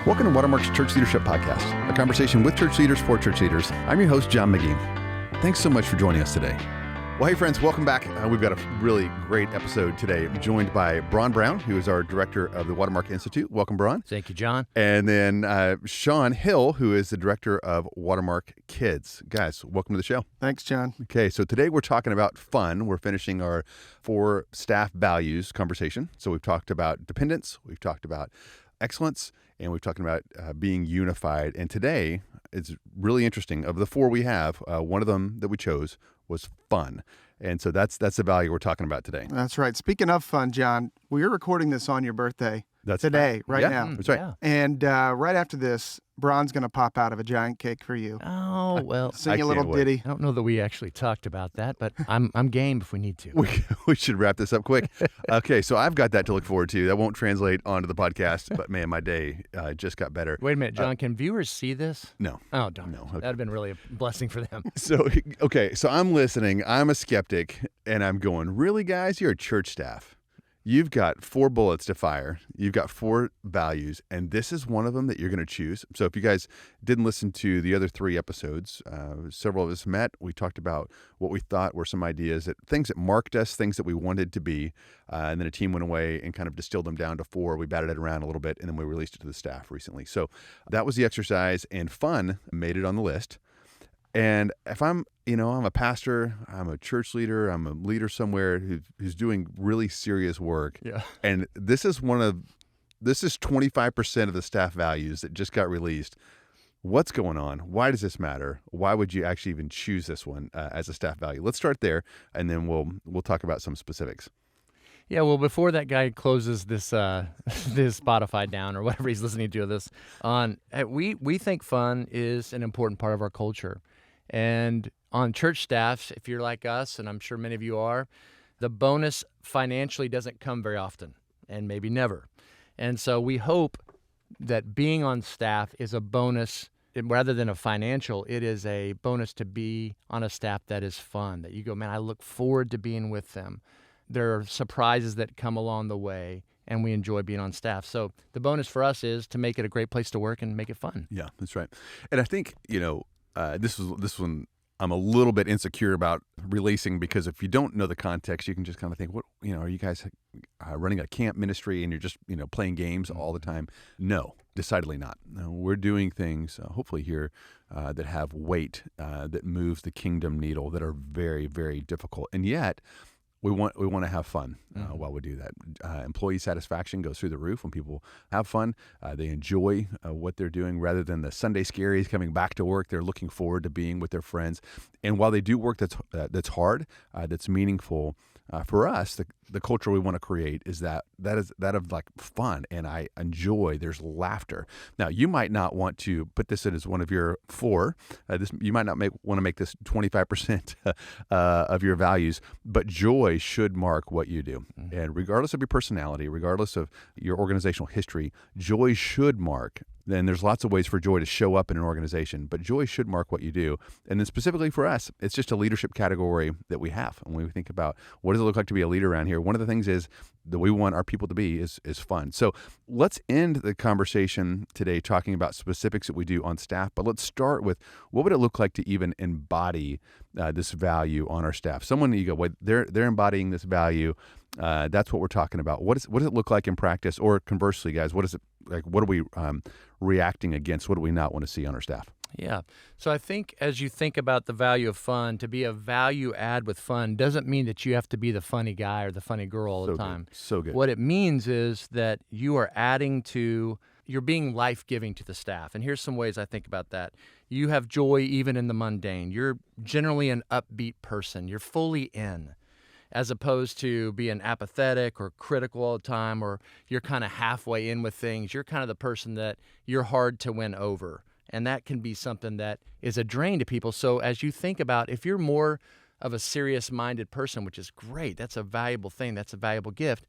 Welcome to Watermark's Church Leadership Podcast, a conversation with church leaders for church leaders. I'm your host, John McGee. Thanks so much for joining us today. Well, hey friends, welcome back. We've got a really great episode today. I'm joined by Braun, who is our director of the Watermark Institute. Welcome, Braun. Thank you, John. And then Sean Hill, who is the director of Watermark Kids. Guys, welcome to the show. Thanks, John. Okay, so today we're talking about fun. We're finishing our 4 staff values conversation. So we've talked about dependence, we've talked about excellence, and we've talked about being unified. And today, it's really interesting. Of the 4 we have, one of them that we chose was fun. And so that's the value we're talking about today. That's right. Speaking of fun, John, we're recording this on your birthday today, right now. That's right. Yeah. And right after this, Braun's going to pop out of a giant cake for you. Oh, well, Sing a little ditty. I don't know that we actually talked about that, but I'm game if we need to. We should wrap this up quick. Okay, so I've got that to look forward to. That won't translate onto the podcast, but man, my day just got better. Wait a minute, John, can viewers see this? No. Oh, darn. No. No. Okay. That'd have been really a blessing for them. So I'm listening. I'm a skeptic, and I'm going, really, guys? You're a church staff. You've got 4 bullets to fire. You've got 4 values, and this is one of them that you're going to choose. So if you guys didn't listen to the other 3 episodes, several of us met. We talked about what we thought were some ideas, things that marked us, things that we wanted to be, and then a team went away and kind of distilled them down to 4. We batted it around a little bit, and then we released it to the staff recently. So that was the exercise, and fun made it on the list. And if I'm a pastor, I'm a church leader, I'm a leader somewhere who's doing really serious work. Yeah. And this is 25% of the staff values that just got released. What's going on? Why does this matter? Why would you actually even choose this one as a staff value? Let's start there, and then we'll talk about some specifics. Yeah, well, before that guy closes this this Spotify down or whatever he's listening to this on, we think fun is an important part of our culture. And on church staffs, if you're like us, and I'm sure many of you are, the bonus financially doesn't come very often, and maybe never. And so we hope that being on staff is a bonus. Rather than a financial, it is a bonus to be on a staff that is fun, that you go, man, I look forward to being with them. There are surprises that come along the way, and we enjoy being on staff. So the bonus for us is to make it a great place to work and make it fun. Yeah, that's right. And I think, this one I'm a little bit insecure about releasing, because if you don't know the context, you can just kind of think, what, are you guys running a camp ministry and you're just, playing games all the time? No, decidedly not. No, we're doing things, hopefully here, that have weight, that moves the kingdom needle, that are very, very difficult. And yet, we want to have fun while we do that. Employee satisfaction goes through the roof when people have fun. They enjoy what they're doing rather than the Sunday scaries coming back to work. They're looking forward to being with their friends. And while they do work that's hard, that's meaningful, for us, the culture we want to create is that of like fun, and I enjoy. There's laughter. Now, you might not want to put this in as one of your 4. You might not want to make this 25% of your values, but joy should mark what you do. Mm-hmm. And regardless of your personality, regardless of your organizational history, joy should mark. Then there's lots of ways for joy to show up in an organization, but joy should mark what you do. And then specifically for us, it's just a leadership category that we have. And when we think about what does it look like to be a leader around here, one of the things is that we want our people to be is fun. So let's end the conversation today talking about specifics that we do on staff, but let's start with what would it look like to even embody this value on our staff? Someone you go, wait, they're embodying this value. That's what we're talking about. What does it look like in practice? Or conversely, guys, what is it like? What are we reacting against? What do we not want to see on our staff? Yeah. So I think as you think about the value of fun, to be a value add with fun doesn't mean that you have to be the funny guy or the funny girl all the time. So good. What it means is that you are you're being life-giving to the staff. And here's some ways I think about that. You have joy even in the mundane. You're generally an upbeat person. You're fully in, as opposed to being apathetic or critical all the time, or you're kind of halfway in with things. You're kind of the person that you're hard to win over. And that can be something that is a drain to people. So as you think about, if you're more of a serious-minded person, which is great, that's a valuable thing, that's a valuable gift.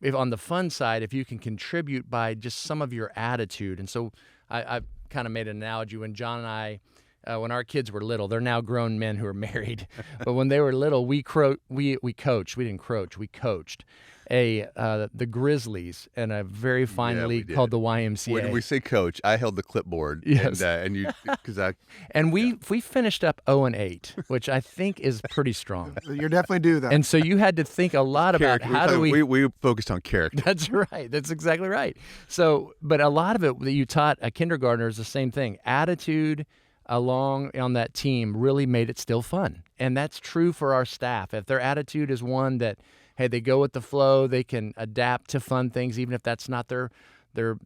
If on the fun side, if you can contribute by just some of your attitude. And so I kind of made an analogy when John and I when our kids were little. They're now grown men who are married. But when they were little, we coached. We didn't croach. We coached the Grizzlies in a very fine league called the YMCA. When we say coach, I held the clipboard. Yes. And you, because and we finished up 0-8, which I think is pretty strong. You definitely do that. And so you had to think a lot about how do we focused on character. That's right. That's exactly right. So, but a lot of it that you taught a kindergartner is the same thing. Attitude along on that team really made it still fun. And that's true for our staff. If their attitude is one that, hey, they go with the flow, they can adapt to fun things, even if that's not their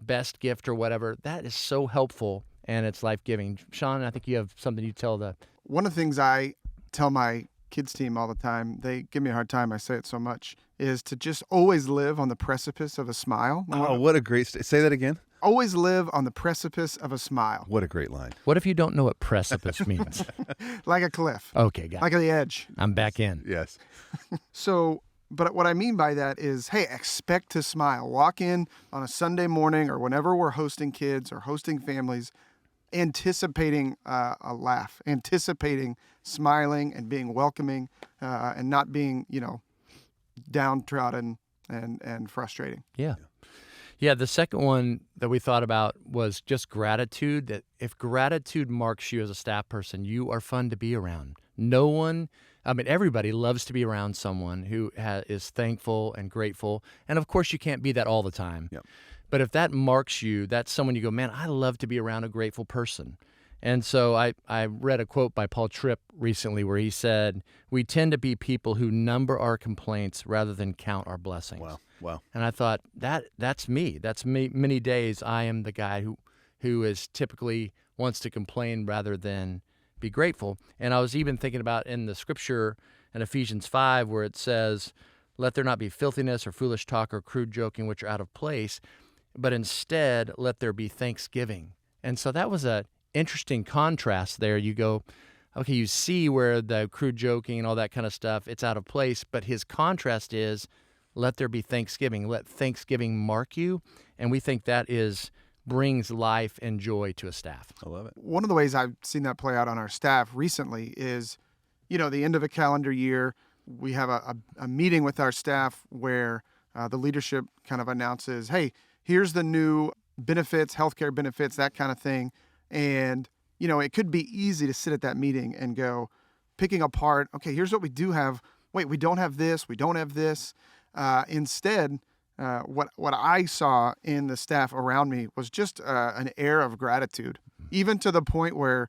best gift or whatever, that is so helpful and it's life-giving. Sean, I think you have something you tell the... One of the things I tell my kids team all the time, they give me a hard time, I say it so much, is to just always live on the precipice of a smile. Oh, what a great... Say that again. Always live on the precipice of a smile. What a great line. What if you don't know what precipice means? Like a cliff. Okay, got it. Like the edge. I'm back in. Yes. So, but what I mean by that is, hey, expect to smile. Walk in on a Sunday morning or whenever we're hosting kids or hosting families, anticipating a laugh, anticipating smiling and being welcoming and not being, downtrodden and frustrating. Yeah. Yeah, the second one that we thought about was just gratitude, that if gratitude marks you as a staff person, you are fun to be around. Everybody loves to be around someone who is thankful and grateful. And of course, you can't be that all the time. Yep. But if that marks you, that's someone you go, man, I love to be around a grateful person. And so I read a quote by Paul Tripp recently where he said, we tend to be people who number our complaints rather than count our blessings. Wow. And I thought, that's me. That's me. Many days I am the guy who is typically wants to complain rather than be grateful. And I was even thinking about in the scripture in Ephesians 5 where it says, let there not be filthiness or foolish talk or crude joking which are out of place, but instead let there be thanksgiving. And so that was a interesting contrast there. You go, okay, you see where the crude joking and all that kind of stuff, it's out of place, but his contrast is let there be thanksgiving. Let thanksgiving mark you. And we think that brings life and joy to a staff. I love it. One of the ways I've seen that play out on our staff recently is, the end of a calendar year, we have a meeting with our staff where the leadership kind of announces, hey, here's the new benefits, healthcare benefits, that kind of thing. And, it could be easy to sit at that meeting and go picking apart, okay, here's what we do have. Wait, we don't have this. We don't have this. Instead, what I saw in the staff around me was just an air of gratitude, even to the point where,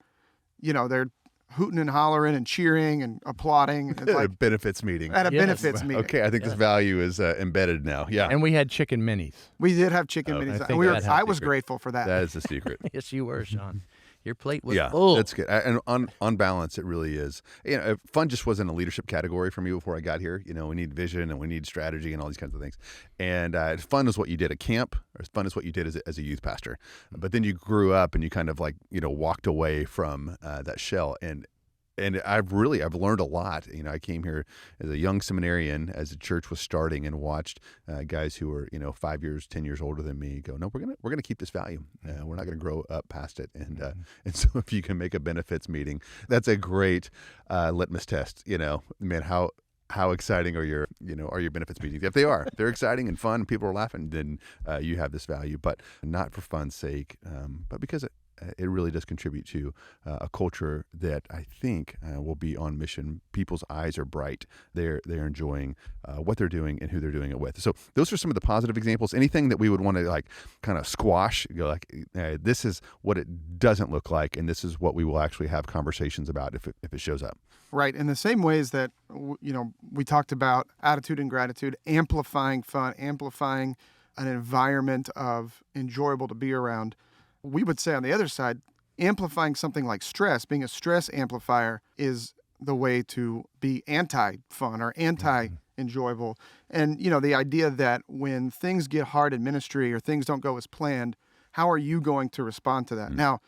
they're hooting and hollering and cheering and applauding. At a benefits meeting. At a benefits meeting. Okay, I think this value is embedded now. Yeah. And we had chicken minis. We did have chicken minis. I was grateful for that. That is the secret. Yes, you were, Sean. Your plate was Yeah, full. that's good. And on balance, it really is. Fun just wasn't a leadership category for me before I got here. We need vision and we need strategy and all these kinds of things. And fun is what you did at camp, or fun is what you did as a youth pastor. But then you grew up and you kind of walked away from that shell. And I've learned a lot. I came here as a young seminarian as the church was starting and watched guys who were 5 years, 10 years older than me go, no, we're gonna keep this value. We're not gonna grow up past it. And so if you can make a benefits meeting, that's a great litmus test. Man, how exciting are your benefits meetings? If they're exciting and fun, people are laughing, then you have this value. But not for fun's sake, but because it really does contribute to a culture that I think will be on mission. People's eyes are bright. They're enjoying what they're doing and who they're doing it with. So those are some of the positive examples. Anything that we would want to kind of squash, this is what it doesn't look like, and this is what we will actually have conversations about if it shows up. Right. In the same ways that, we talked about attitude and gratitude, amplifying fun, amplifying an environment of enjoyable to be around. We would say on the other side, amplifying something like stress, being a stress amplifier is the way to be anti-fun or anti-enjoyable. And, the idea that when things get hard in ministry or things don't go as planned, how are you going to respond to that? Mm-hmm. Now,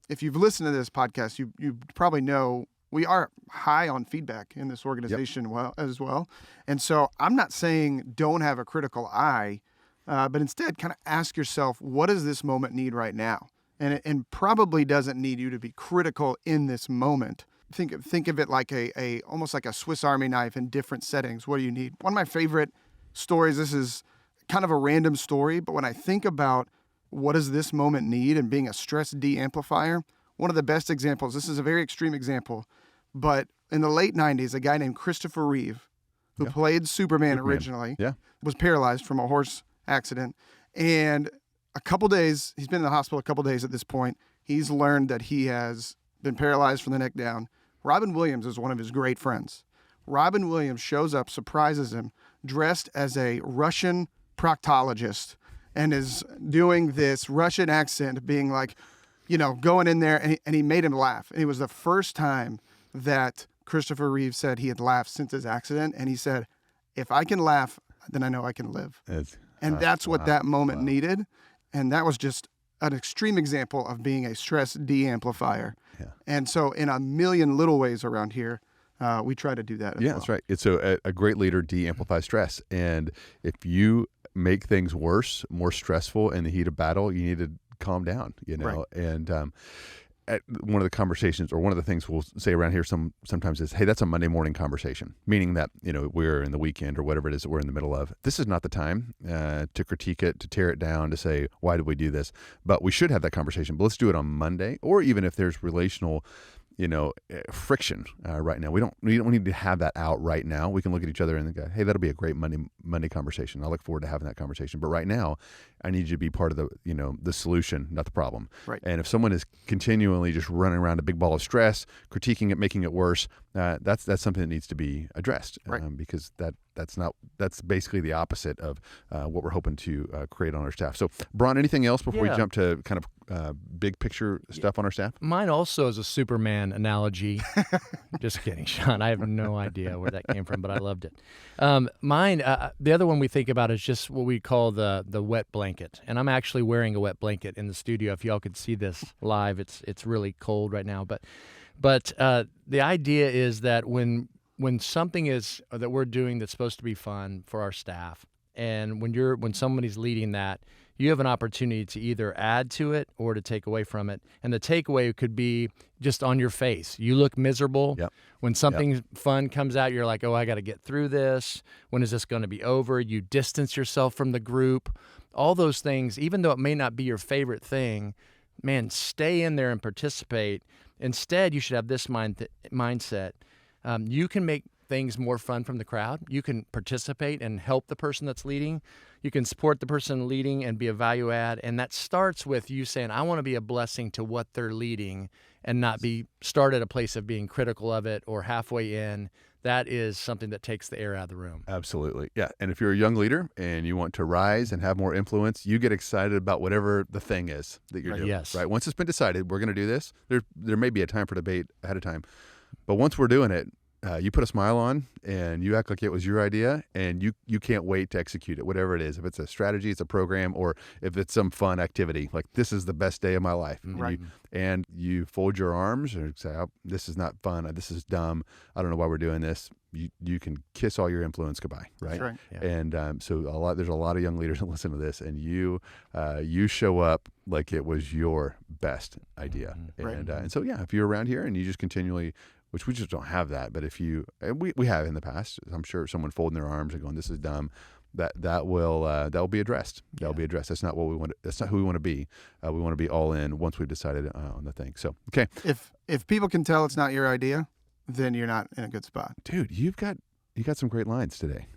if you've listened to this podcast, you probably know we are high on feedback in this organization as well. And so I'm not saying don't have a critical eye, but instead kind of ask yourself, what does this moment need right now? and probably doesn't need you to be critical in this moment. Think of it like a almost like a Swiss Army knife in different settings. What do you need? One of my favorite stories, this is kind of a random story, but when I think about what does this moment need and being a stress de-amplifier, one of the best examples, this is a very extreme example, but in the late 90s, a guy named Christopher Reeve, who played Superman originally, was paralyzed from a horse accident. And a couple days, he's been in the hospital a couple days at this point. He's learned that he has been paralyzed from the neck down. Robin Williams is one of his great friends. Robin Williams shows up, surprises him, dressed as a Russian proctologist, and is doing this Russian accent, being like, going in there, and he made him laugh. And it was the first time that Christopher Reeve said he had laughed since his accident, and he said, if I can laugh, then I know I can live. That's what that moment needed, and that was just an extreme example of being a stress de-amplifier. Yeah. And so in a million little ways around here, we try to do that as well. That's right. It's a great leader de-amplifies stress. And if you make things worse, more stressful in the heat of battle, you need to calm down, Right. And at one of the conversations, or one of the things we'll say around here sometimes is, hey, that's a Monday morning conversation, meaning that, we're in the weekend or whatever it is that we're in the middle of. This is not the time to critique it, to tear it down, to say, why did we do this? But we should have that conversation. But let's do it on Monday, or even if there's relational friction right now. We don't need to have that out right now. We can look at each other and go, hey, that'll be a great Monday conversation. I look forward to having that conversation. But right now, I need you to be part of the solution, not the problem. Right. And if someone is continually just running around a big ball of stress, critiquing it, making it worse, that's something that needs to be addressed. Right. Because that's basically the opposite of what we're hoping to create on our staff. So, Braun, anything else before we jump to kind of big picture stuff on our staff? Mine also is a Superman analogy. Just kidding, Sean. I have no idea where that came from, but I loved it. Mine, the other one we think about is just what we call the wet blanket. And I'm actually wearing a wet blanket in the studio. If y'all could see this live, it's really cold right now. But the idea is that when something is that we're doing that's supposed to be fun for our staff, and when somebody's leading that, you have an opportunity to either add to it or to take away from it. And the takeaway could be just on your face. You look miserable. Yep. When something fun comes out, you're like, oh, I got to get through this. When is this going to be over? You distance yourself from the group. All those things, even though it may not be your favorite thing, man, stay in there and participate. Instead, you should have this mindset. You can make things more fun from the crowd. You can participate and help the person that's leading. You can support the person leading and be a value add. And that starts with you saying, I want to be a blessing to what they're leading, and not start at a place of being critical of it or halfway in. That is something that takes the air out of the room. Absolutely. Yeah. And if you're a young leader and you want to rise and have more influence, you get excited about whatever the thing is that you're doing. Yes. Right. Once it's been decided, we're going to do this. There may be a time for debate ahead of time, but once we're doing it, you put a smile on and you act like it was your idea, and you can't wait to execute it, whatever it is. If it's a strategy, it's a program, or if it's some fun activity, like this is the best day of my life. Right. And you fold your arms and say, oh, this is not fun. This is dumb. I don't know why we're doing this. You can kiss all your influence goodbye. Right. That's right. Yeah. And so there's a lot of young leaders that listen to this, and you show up like it was your best idea. Right. And so, if you're around here and you just continually, which we just don't have that, but if we have in the past, I'm sure someone folding their arms and going, this is dumb, that will be addressed. That'll be addressed. That's not what we want. That's not who we want to be. We want to be all in once we've decided on the thing. So, okay. If people can tell it's not your idea, then you're not in a good spot. Dude, you got some great lines today.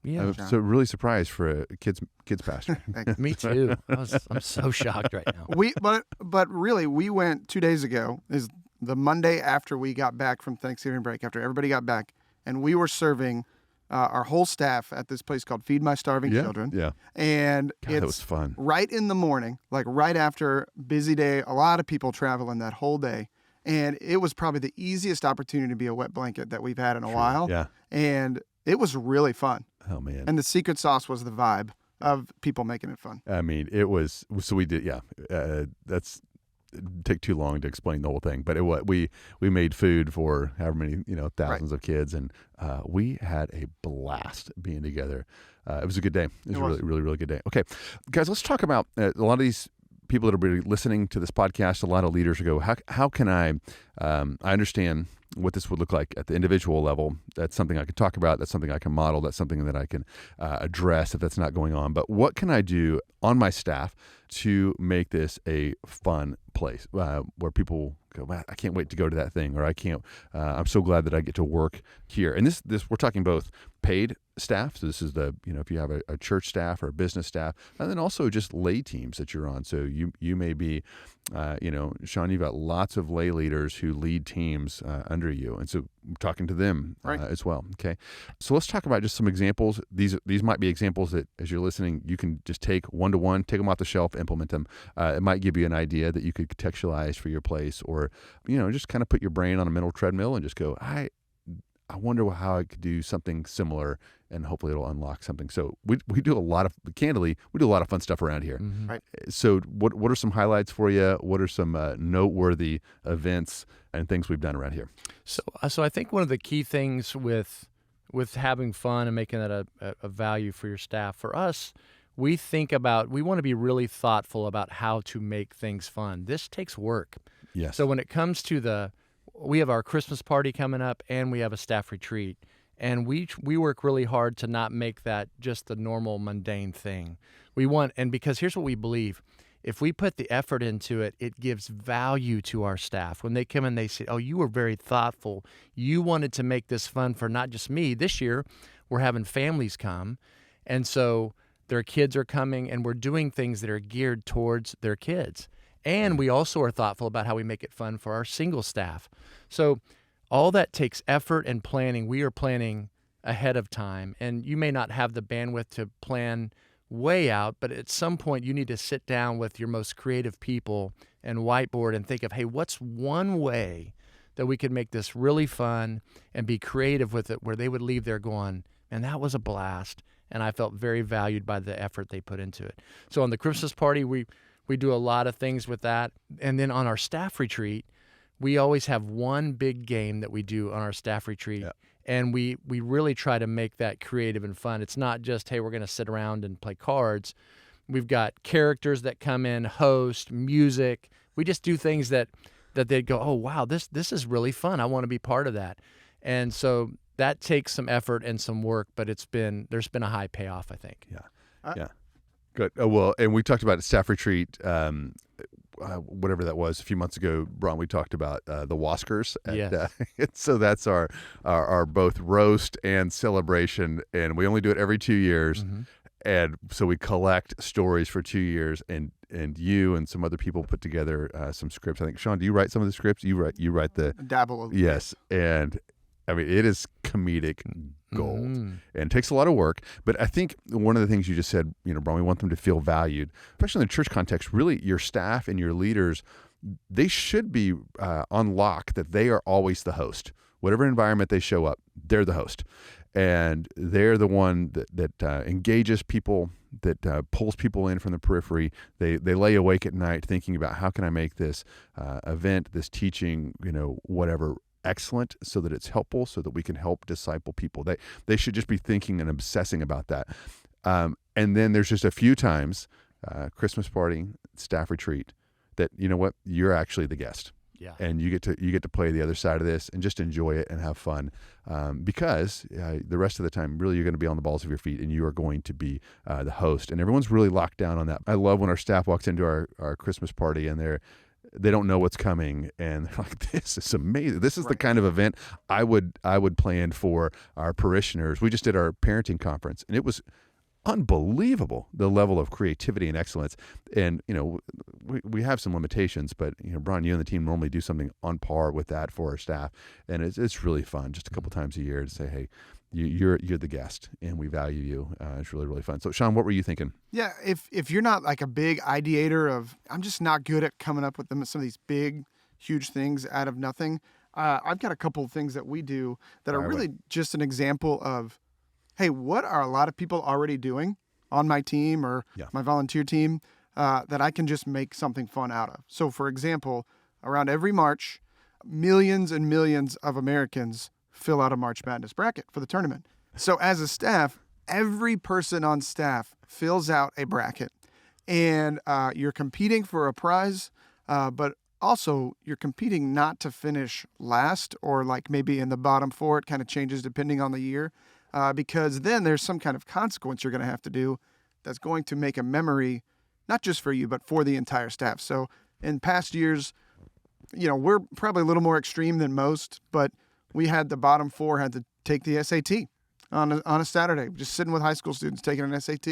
Yeah, I'm so really surprised for a kids pastor. me too. I'm so shocked right now. But really, we went 2 days ago. Is the Monday after we got back from Thanksgiving break, after everybody got back, and we were serving our whole staff at this place called Feed My Starving Children. Yeah. And God, that was fun. Right in the morning, like right after busy day, a lot of people traveling that whole day. And it was probably the easiest opportunity to be a wet blanket that we've had in a while. Yeah. And it was really fun. Oh, man. And the secret sauce was the vibe of people making it fun. I mean, it was, so we did, it'd take too long to explain the whole thing, but we made food for however many, thousands of kids, and we had a blast being together. It was a good day. It was a really, really, really good day. Okay, guys, let's talk about a lot of these people that are listening to this podcast, a lot of leaders go, how can I understand what this would look like at the individual level? That's something I can talk about. That's something I can model. That's something that I can address if that's not going on. But what can I do on my staff to make this a fun place where people go, man, I can't wait to go to that thing, or I'm so glad that I get to work here. And this we're talking both paid staff. So this is if you have a church staff or a business staff, and then also just lay teams that you're on. So you may be, Sean, you've got lots of lay leaders who lead teams under you. And so I'm talking to them as well. Okay. So let's talk about just some examples. These might be examples that as you're listening, you can just take one-to-one, take them off the shelf, implement them. It might give you an idea that you could contextualize for your place, or, just kind of put your brain on a mental treadmill and just go, I wonder how I could do something similar, and hopefully it'll unlock something. So we do a lot of fun stuff around here. Mm-hmm. Right. So what are some highlights for you? What are some noteworthy events and things we've done around here? So I think one of the key things with having fun and making that a value for your staff, for us, we want to be really thoughtful about how to make things fun. This takes work. Yes. So when it comes to we have our Christmas party coming up, and we have a staff retreat, and we work really hard to not make that just the normal mundane thing. Because here's what we believe: if we put the effort into it, it gives value to our staff. When they come in, they say, "Oh, you were very thoughtful. You wanted to make this fun for not just me. This year, we're having families come, and so their kids are coming, and we're doing things that are geared towards their kids." And we also are thoughtful about how we make it fun for our single staff. So all that takes effort and planning. We are planning ahead of time. And you may not have the bandwidth to plan way out, but at some point you need to sit down with your most creative people and whiteboard and think of, hey, what's one way that we could make this really fun and be creative with it, where they would leave there going, man, that was a blast. And I felt very valued by the effort they put into it. So on the Christmas party, we do a lot of things with that. And then on our staff retreat, we always have one big game that we do on our staff retreat. Yeah. And we really try to make that creative and fun. It's not just, hey, we're going to sit around and play cards. We've got characters that come in, host, music. We just do things that they'd go, oh, wow, this is really fun. I want to be part of that. And so that takes some effort and some work, but there's been a high payoff, I think. Yeah. Yeah. Good. Oh, well, and we talked about staff retreat, whatever that was a few months ago, Braun. We talked about the Waskers. Yes. So that's our both roast and celebration, and we only do it every 2 years. Mm-hmm. And so we collect stories for 2 years, and you and some other people put together some scripts. I think, Sean, do you write some of the scripts? You write the dabble a little yes, bit. And I mean, it is comedic gold, and it takes a lot of work. But I think one of the things you just said, Braun, we want them to feel valued, especially in the church context. Really, your staff and your leaders, they should be on lock that they are always the host. Whatever environment they show up, they're the host. And they're the one that engages people, that pulls people in from the periphery. They lay awake at night thinking about, how can I make this event, this teaching, whatever, excellent, so that it's helpful, so that we can help disciple people. They should just be thinking and obsessing about that. And then there's just a few times, Christmas party, staff retreat, that you're actually the guest. Yeah. And you get to play the other side of this and just enjoy it and have fun, because the rest of the time, really, you're going to be on the balls of your feet, and you are going to be the host. And everyone's really locked down on that. I love when our staff walks into our Christmas party, and they don't know what's coming, and they're like, this is amazing. This is the kind of event I would plan for our parishioners. We just did our parenting conference, and it was unbelievable, the level of creativity and excellence. And we have some limitations, but Braun, you and the team normally do something on par with that for our staff, and it's really fun, just a couple times a year, to say, hey, you're the guest, and we value you. It's really, really fun. So, Sean, what were you thinking? Yeah, if you're not like a big ideator of, I'm just not good at coming up with some of these big, huge things out of nothing, I've got a couple of things that we do that are really just an example of, hey, what are a lot of people already doing on my team or my volunteer team that I can just make something fun out of? So, for example, around every March, millions and millions of Americans fill out a March Madness bracket for the tournament. So as a staff, every person on staff fills out a bracket. and you're competing for a prize, but also you're competing not to finish last or like maybe in the bottom four. It kind of changes depending on the year, because then there's some kind of consequence you're going to have to do that's going to make a memory, not just for you, but for the entire staff. So in past years, we're probably a little more extreme than most, but we had the bottom four had to take the SAT on a Saturday, just sitting with high school students taking an SAT.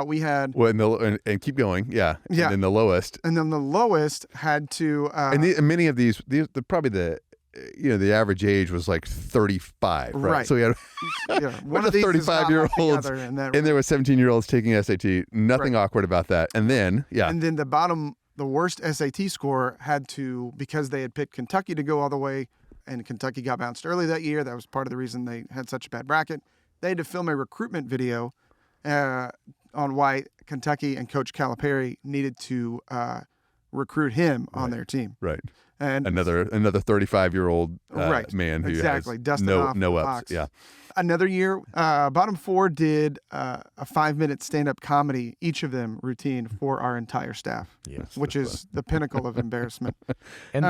We had and keep going, yeah. Yeah. And then the lowest, and then the lowest had to. and many of these, probably the average age was like 35, right? Right. So we had one of these is 35-year-olds, not like the other, and there were 17-year-olds taking SAT. Nothing Right. awkward about that. And then, And then the worst SAT score had to, because they had picked Kentucky to go all the way, and Kentucky got bounced early that year. That was part of the reason they had such a bad bracket. They had to film a recruitment video on why Kentucky and Coach Calipari needed to recruit him on their team. right, And another 35-year-old Right. man who Exactly. has Dusting no off no the ups. box. Yeah, another year, bottom four did a 5-minute stand-up comedy, each of them routine for our entire staff, Yes. which is the pinnacle of embarrassment. And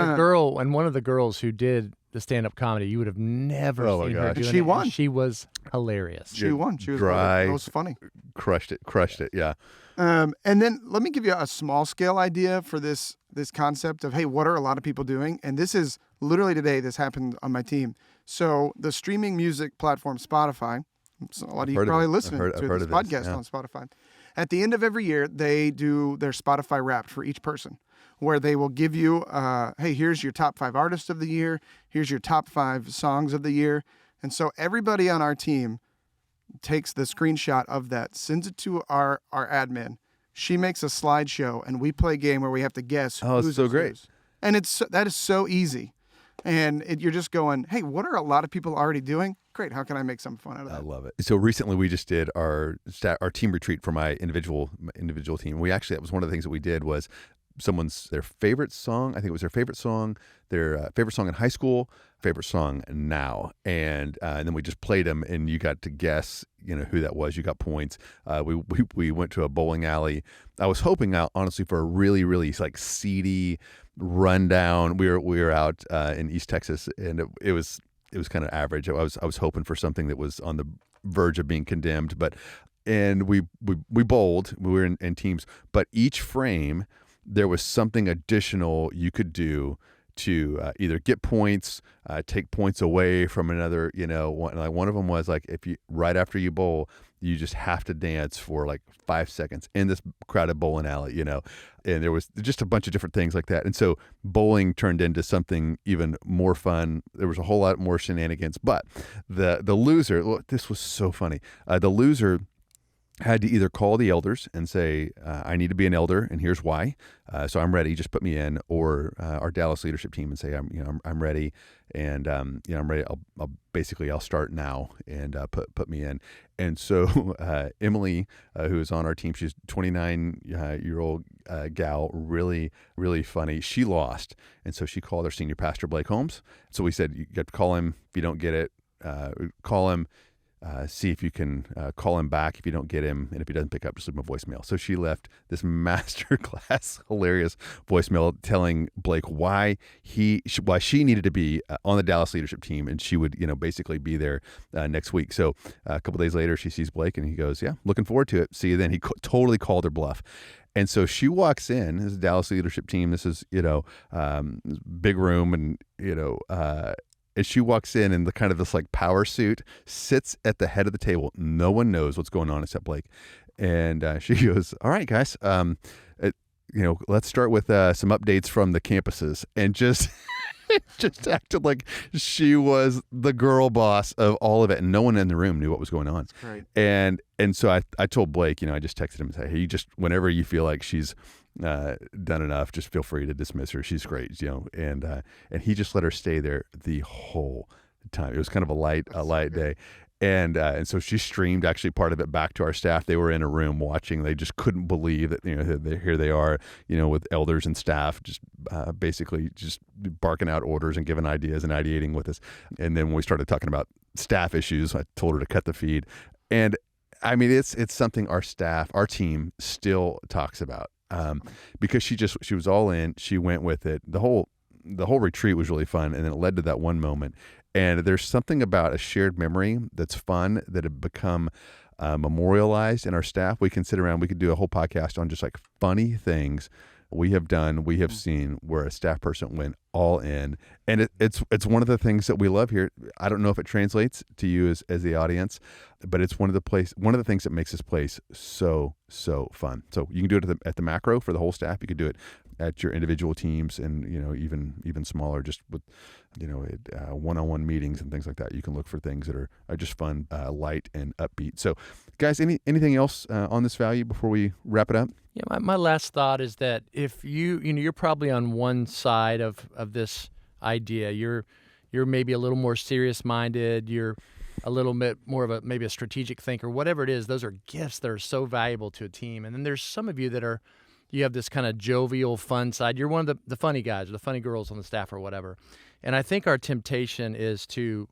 one of the girls who did the stand-up comedy, you would have never Oh my seen her gosh. doing She it, won. and she was hilarious. She won. She was dry. most funny. crushed it. Yeah, And then let me give you a small scale idea for this concept of, hey, what are a lot of people doing? And this is literally today, this happened on my team. So the streaming music platform Spotify, so a lot of you heard of probably it. listening I've to heard this of this, podcast yeah. on Spotify. At the end of every year, they do their Spotify Wrapped for each person, where they will give you, hey, here's your top 5 artists of the year. Here's your top 5 songs of the year. And so everybody on our team takes the screenshot of that, sends it to our admin. She makes a slideshow, and we play a game where we have to guess Oh, it's who's so great. whose. And that is so easy. And you're just going, hey, what are a lot of people already doing? Great. How can I make some fun out of I that? love it. So recently we just did our team retreat for my individual team. That was one of the things that we did was their favorite song. I think it was their favorite song in high school, favorite song now, and then we just played them, and you got to guess, who that was. You got points. We went to a bowling alley. I was hoping out honestly for a really really like seedy rundown. We were out in East Texas, and it was kind of average. I was hoping for something that was on the verge of being condemned, and we bowled. We were in teams, but each frame there was something additional you could do to either get points, take points away from another. One of them was like, if you right after you bowl, you just have to dance for like 5 seconds in this crowded bowling alley. And there was just a bunch of different things like that. And so bowling turned into something even more fun. There was a whole lot more shenanigans. But the loser, look, this was so funny. The loser had to either call the elders and say, I need to be an elder, and here's why. So I'm ready. Just put me in. Or our Dallas leadership team and say, I'm ready, and I'm ready. I'll start now, and put me in. And so Emily, who is on our team, she's a 29-year-old gal, really, really funny. She lost, and so she called our senior pastor, Blake Holmes. So we said, you have to call him. If you don't get it, call him. See if you can call him back if you don't get him, and if he doesn't pick up, just leave him a voicemail. So she left this masterclass, hilarious voicemail telling Blake why she needed to be on the Dallas leadership team, and she would basically be there next week. So a couple days later, she sees Blake, and he goes, "Yeah, looking forward to it. See you then." He totally called her bluff. And so she walks in. This is Dallas leadership team. This is big room, and and she walks in the kind of this like power suit, sits at the head of the table. No one knows what's going on except Blake. And she goes, "All right, guys, let's start with some updates from the campuses," and just just acted like she was the girl boss of all of it, and no one in the room knew what was going on. That's great. And so I told Blake, I just texted him and said, "Hey, you just whenever you feel like she's done enough, just feel free to dismiss her. She's great," and he just let her stay there the whole time. It was kind of a light day. And so she streamed actually part of it back to our staff. They were in a room watching. They just couldn't believe that here they are, with elders and staff just basically just barking out orders and giving ideas and ideating with us. And then when we started talking about staff issues, I told her to cut the feed. And I mean, it's something our staff, our team still talks about, because she was all in. She went with it. The whole retreat was really fun, and then it led to that one moment. And there's something about a shared memory that's fun that had become memorialized in our staff. We can sit around. We could do a whole podcast on just like funny things we have seen where a staff person went all in, and it's one of the things that we love here. I don't know if it translates to you as the audience, but it's one of the things that makes this place so fun. So you can do it at the macro for the whole staff. You could do it at your individual teams, and even smaller, just with one-on-one meetings and things like that. You can look for things that are just fun, light and upbeat. So guys, anything else on this value before we wrap it up? Yeah, my last thought is that if you're probably on one side of this idea, you're maybe a little more serious-minded, you're a little bit more of maybe a strategic thinker, whatever it is. Those are gifts that are so valuable to a team. And then there's some of you that you have this kind of jovial, fun side. You're one of the funny guys or the funny girls on the staff or whatever. And I think our temptation is to,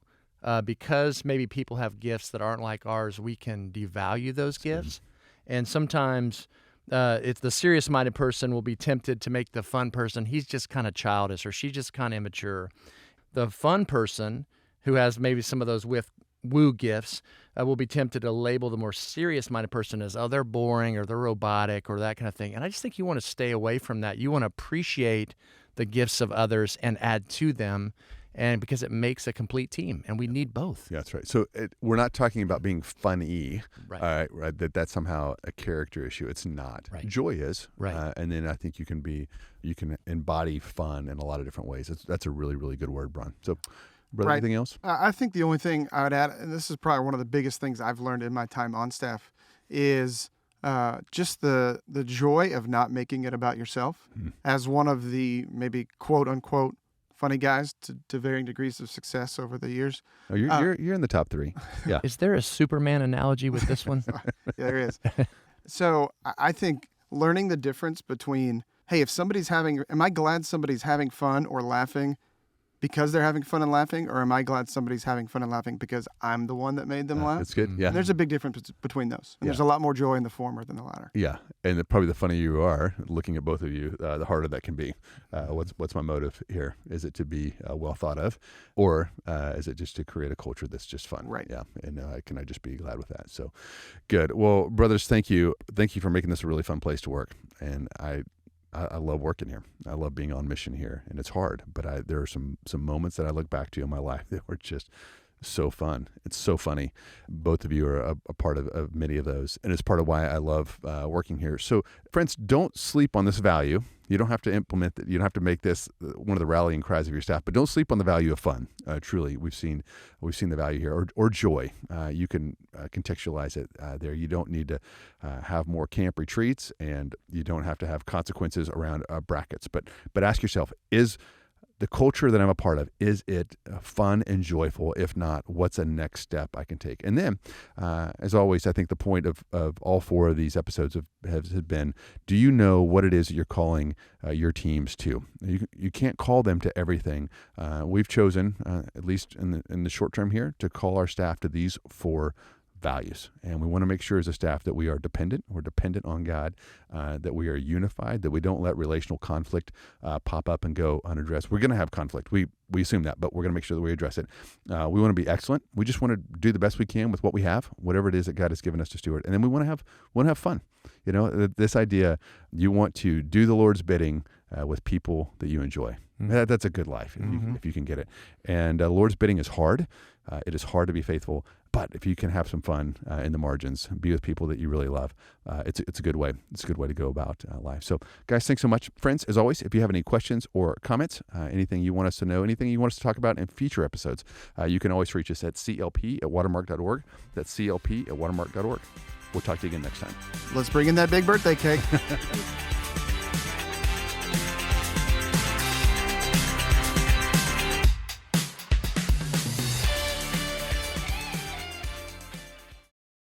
because maybe people have gifts that aren't like ours, we can devalue those gifts. And sometimes it's the serious-minded person will be tempted to make the fun person, he's just kind of childish or she's just kind of immature. The fun person who has maybe some of those woo gifts will be tempted to label the more serious-minded person as, oh, they're boring or they're robotic or that kind of thing. And I just think you want to stay away from that. You want to appreciate the gifts of others and add to them, and because it makes a complete team, and we need both. Yeah, that's right. So we're not talking about being funny, right? Right. That's somehow a character issue. It's not. Right. Joy is. Right. And then I think you can embody fun in a lot of different ways. That's a really, really good word, Braun. So, brother, Right. anything else? I think the only thing I would add, and this is probably one of the biggest things I've learned in my time on staff, is just the joy of not making it about yourself. As one of the maybe quote unquote funny guys to varying degrees of success over the years. Oh, you're in the top 3. Yeah. Is there a Superman analogy with this one? Yeah, there is. So I think learning the difference between, hey, am I glad somebody's having fun or laughing because they're having fun and laughing, or am I glad somebody's having fun and laughing because I'm the one that made them laugh? That's good. Yeah. And there's a big difference between those. And there's a lot more joy in the former than the latter. Yeah, and probably the funnier you are, looking at both of you, the harder that can be. What's my motive here? Is it to be well thought of, or is it just to create a culture that's just fun? Right. Yeah, and can I just be glad with that? So, good. Well, brothers, thank you for making this a really fun place to work, and I love working here. I love being on mission here, and it's hard. But there are some moments that I look back to in my life that were just so fun. It's so funny. Both of you are a part of many of those, and it's part of why I love working here. So, friends, don't sleep on this value. You don't have to implement that. You don't have to make this one of the rallying cries of your staff. But don't sleep on the value of fun. Truly, we've seen the value here, or joy. You can contextualize it there. You don't need to have more camp retreats, and you don't have to have consequences around brackets. But ask yourself: is the culture that I'm a part of, is it fun and joyful? If not, what's a next step I can take? And then, as always, I think the point of all 4 of these episodes has been, do you know what it is that you're calling your teams to? You can't call them to everything. We've chosen, at least in the short term here, to call our staff to these 4 values. And we want to make sure as a staff that we are dependent. We're dependent on God, that we are unified, that we don't let relational conflict pop up and go unaddressed. We're going to have conflict. We assume that, but we're going to make sure that we address it. We want to be excellent. We just want to do the best we can with what we have, whatever it is that God has given us to steward. And then we want to have fun. This idea, you want to do the Lord's bidding with people that you enjoy. That's a good life if you can get it. And Lord's bidding is hard. It is hard to be faithful, but if you can have some fun in the margins, be with people that you really love, it's a good way. It's a good way to go about life. So, guys, thanks so much. Friends, as always, if you have any questions or comments, anything you want us to know, anything you want us to talk about in future episodes, you can always reach us at clp@watermark.org. That's clp@watermark.org. We'll talk to you again next time. Let's bring in that big birthday cake.